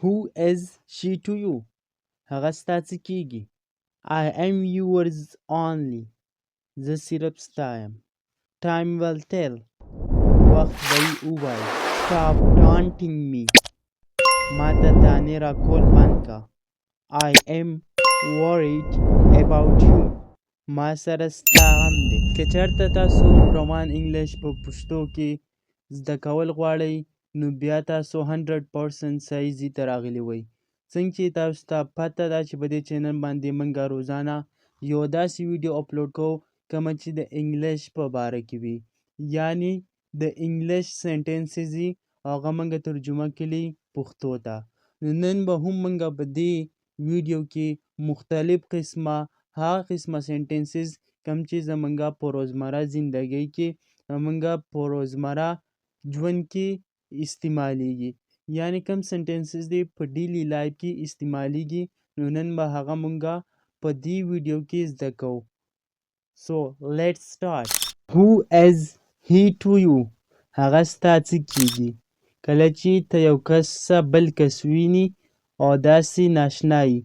Who is she to you? هغه ستا څه کیږي؟ I am yours only. زه صرف ستا یم. Time will tell. وخت به یې ووایي. Stop taunting me. ما ته طعنې راکول بند که. I am worried about you. ما سره ستا غم دی. که چېرته تاسو روان انګلیش په پښتو کې زده کول غواړئ نو بیا تاسو 100% صحیح ځای ته راغلي وئ. څنګه چې تاسو ته پته ده چې په دې چینل باندې موږ روزانه یو داسې ویډیو اپلوډ کوو کومه چې د انګلیش په باره کې وي، یعنی د انګلیش سینټنسز وي هغه موږ ترجمه کړي پښتو ته. نو نن به هم موږ په دې ویډیو کې مختلف قسمه هغه قسمه سینټنسز کوم چې زمونږه په روزمره زندګۍ کې زمونږه په روزمره ژوند کې استعمالیږي، یعنی کوم سینټنسز دی په ډیلی لایف کې استعمالیږي نو نن به هغه مونږه په دې ویډیو کې زده کوو. So let's start. Who is he to you? هغه ستا څه کیږي؟ کله چې ته یو کس بل کس ویني او داسې ناشنا یي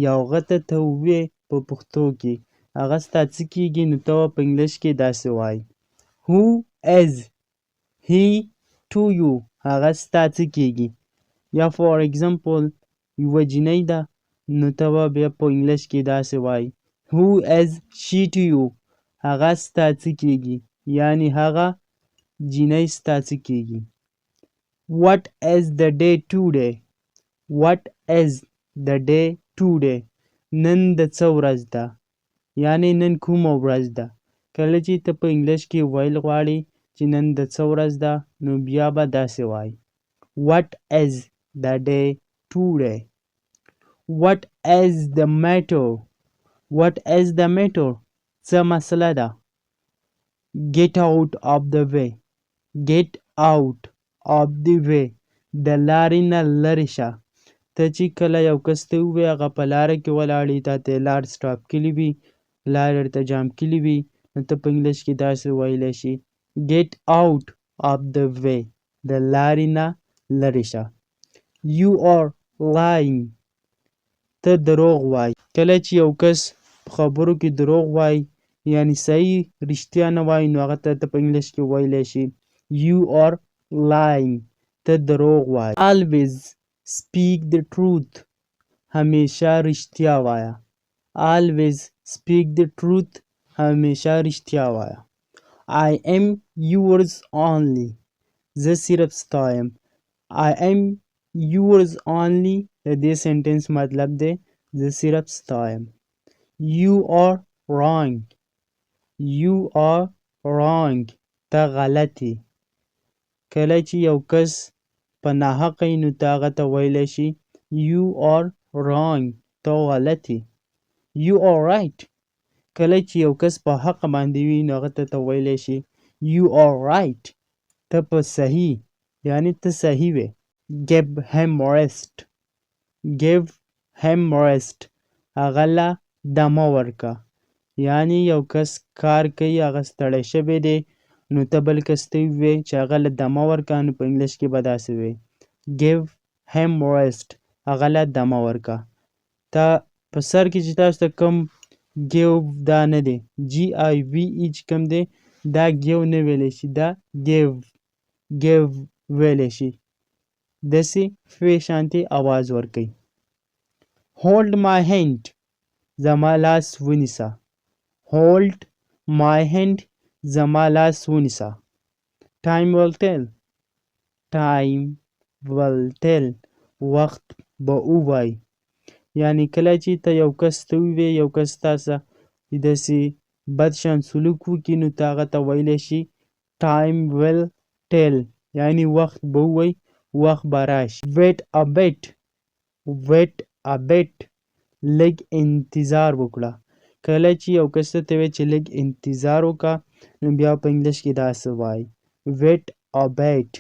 یا هغه ته ووایې په پښتو کې هغه ستا څه کیږي نو ته په انګلیش کې داسې وایې. Who is he to you? هغه ستا څه کیږي؟ یا فور ایگزامپل یوه جینۍ ده نو ته به بیا په انګلیش کې داسې وایې. Who is she to you? هغه ستا څه کیږي؟ یعنی هغه جینۍ ستا څه کیږي؟ What is the day today? What is the day today? نن د څه ورځ ده؟ یعنی نن کومه ورځ ده؟ کله چې ته په انګلیش کې ویل غواړې چې نن د څه ورځ ده نو بیا به داسې وایې. What is the day today? What is the matter? What is the matter? څه مسله ده؟ Get out of the way. Get out of the way. د لارې نه لرې شه. ته چې کله یو کس ته ووایې هغه په لاره کې ولاړ وي تا ته یې لار سټاپ کړې وي لار ورته جام کړې وي نو ته په انګلیش کې داسې ویلی شي Get out of the way. د لارې نه لرې شه. You are lying. ته دروغ وایې. کله چې یو کس په خبرو کې دروغ وایي یعنی صحیح رښتیا نه وایي نو هغه ته په انګلیش کې ویلی شي You are lying. ته دروغ وایې. Always speak the truth. همیشه رښتیا وایه. Always speak the truth. همیشه رښتیا وایه. I am yours only. زه صرف ستا یم. I am yours only د دې سینټنس مطلب دی زه صرف ستا یم. You are wrong. You are wrong. ته غلط یې. کله چې یو کس په ناحقه یي نو ته هغه ته ویلی شي You are wrong. ته غلط یې. You are right. کله چې یو کس په حق باندې وي نو هغه ته ویلی شي You are right. ته په صحیح یعنی ته صحیح وې. Give him rest. Give him rest. هغه له دمه ورکه. یعنی یو کس کار کوي هغه ستړی شوی دی نو ته بل کس ته ووایې چې هغه له دمه ورکه نو په انګلیش کې به داسې وایې Give him rest. هغه له دمه ورکه. ته په سر کې چې تاسو ته کوم give دا نه دی GIVE چې کوم دی دا give نه ویلی شي دا give ویلی شي. داسې فی شانتې اواز ورکوي. Hold my hand. زما لاس ونیسه. Hold my hand. زما لاس ونیسه. Time will tell. Time will tell. وخت به ووایي. یعنی کله چې ته یو کس ته ووایې یو کس تا سره داسې بد شان سلوک وکړي نو ته هغه ته ویلی شي Time will tell. یعنی وخت به ووایي وخت به راشي. Wait a bit. Wait a bit. لږ انتظار وکړه. کله چې یو کس ته وایې چې لږ انتظار وکړه نو بیا په انګلیش کې داسې وایي Wait a bit.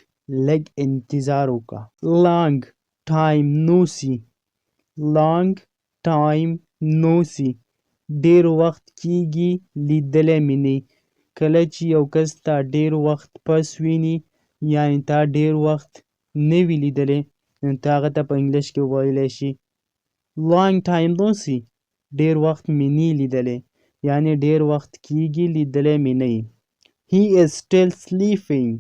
لږ انتظار وکړه. Long time no see. Long time no see. ډیر وخت کیږي لیدلی مې نه. کله چې یو کس تا ډیر وخت پس ویني یعنی تا ډیر وخت نه وي لیدلی نو ته هغه ته په انګلیش کې ویلی شي long time no see ډېر وخت مې نه لیدلی یعنې ډېر وخت کېږي لیدلی مې نه یې he is still sleeping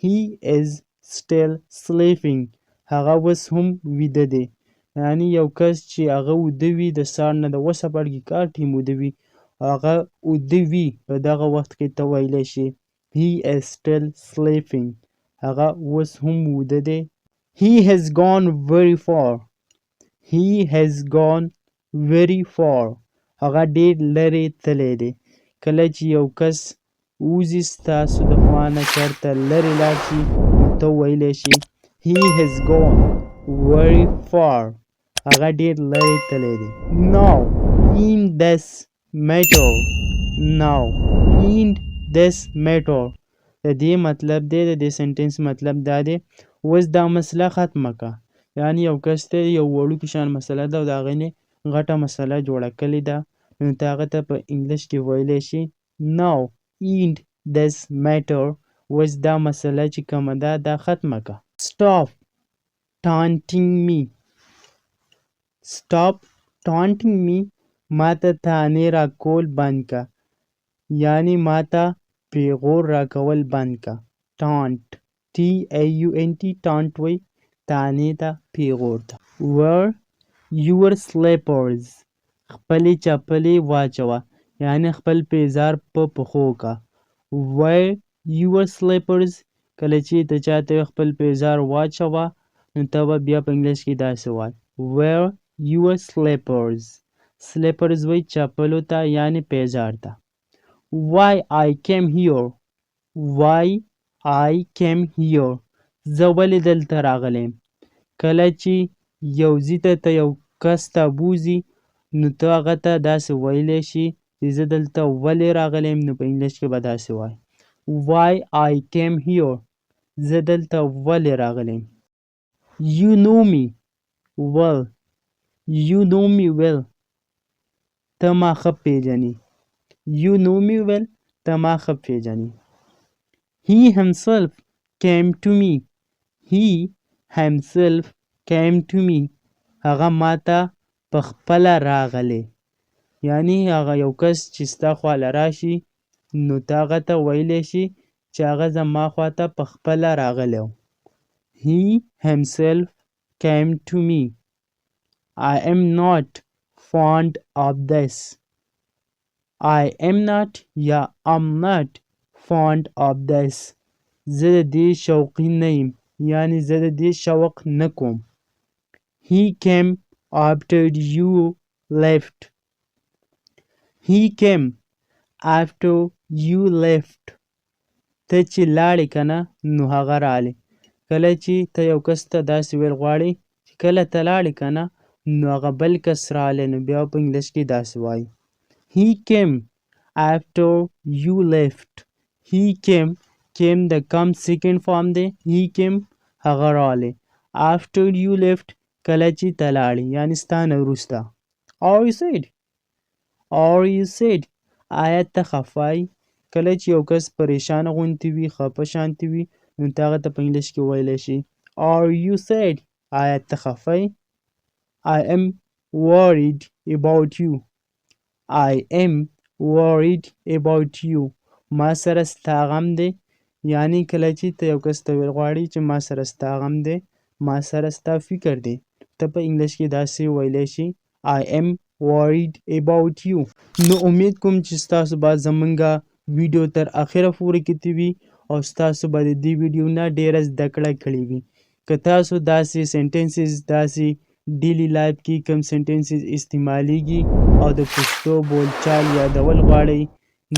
he is still sleeping هغه اوس هم ویده دی یعنې یو کس چې هغه ویده وي د سهار نه د 8 بجې کار ټیم ویده وي هغه ویده وي په دغه وخت کې ته ویلی شي he is still sleeping هغه اوس هم ویده دی he has gone very far he has gone very far هغه ډېر لرې تللی دی کله چې یو کس وځي ستاسو د خوا نه چېرته لرې لاړ شي نو ته ویلی شي he has gone very far هغه ډېر لرې تللی دی now in this matter now in this matter د دې مطلب دی د دې سنټنس مطلب دا دی اوس دا مسله ختمه که یعنې یو کس ته یو وړوکي شان مسله ده او د هغې نه غټه مسله جوړه کړې ده نو ته هغه ته په انګلیش کې ویلی شي now end this matter اوس دا مسله چې کومه ده دا ختمه که stop taunting me stop taunting me ما ته طعنې راکول بند که یعنې ما ته پیغور راکول بند که taunt T-A-U-N-T taunt وایي طعنې ته پیغور ته wear your slippers خپلې چپلې واچوه یعنې خپل پیزار په پښو که wear your slippers کله چې ته چاته خپل پیزار واچوه نو ته به بیا په انګلیش کې داسې وایي wear your slippers slippers وایي چپلو ته یعنې پیزار ته why I came here why I came here زه ولې دلته راغلی یم کله چې یو ځي ته یو کس ته بوځي نو ته هغه ته داسې ویلی شي چې زه دلته ولې راغلی یم نو په انګلیش کې به داسې وایي why I came here زه دلته ولې راغلی یم you know me well you know me well ته ما ښه پیژنې you know me well ته ما ښه پیژنې he himself came to me he himself came to me هغه ما ته په خپله راغلی یعنې هغه یو کس چې ستا خواله راشي نو ته هغه ته ویلی شي چې هغه زما خواته په خپله راغلی و he himself came to me I am not fond of this I am not یا am not fond of this زه د دې شوقي نه یم یعنې زه د دې شوق نه کوم he came after you left he came after you left ته چې لاړې که نه نو هغه رالی کله چې ته یو کس ته داسې ویل غواړې چې کله ته لاړې که نه نو هغه بل کس رالی نو بیا په انګلیش کې داسې وایي he came after you left he came د کم سیکنډ فارم دی he came هغه رالی after you left کله چې ته لاړې یعنې ستا نه وروسته or you said آیا ته خفه یې کله چې یو کس پریشانه غوندې وي خفه شانتې وي نو ته هغه ته په انګلیش کې ویلی شي or you said آیا ته خفه یې I am worried about you I am worried about you ما سره ستا غم دی یعنې کله چې ته یو کس ته ویل غواړې چې ما سره ستا غم دی ما سره ستا فکر دی ته په انګلیش کې داسې ویلی شي I am worried about you نو امید کوم چې ستاسو به زمونږه ویډیو تر اخره پورې کتې وي او ستاسو به د دې ویډیو نه ډېره زده کړه کړې وي که تاسو داسې سنټنسز داسې ډیلی لایف کې کوم سنټنسز استعمالیږي او د پښتو بولچال یادول غواړئ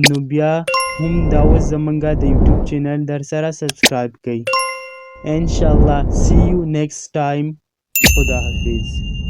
نو بیا هم دا اوس زمونږه د یوټیوب چینل در سره سبسکرایب کړئ انشاءالله see you next time خدا حافظ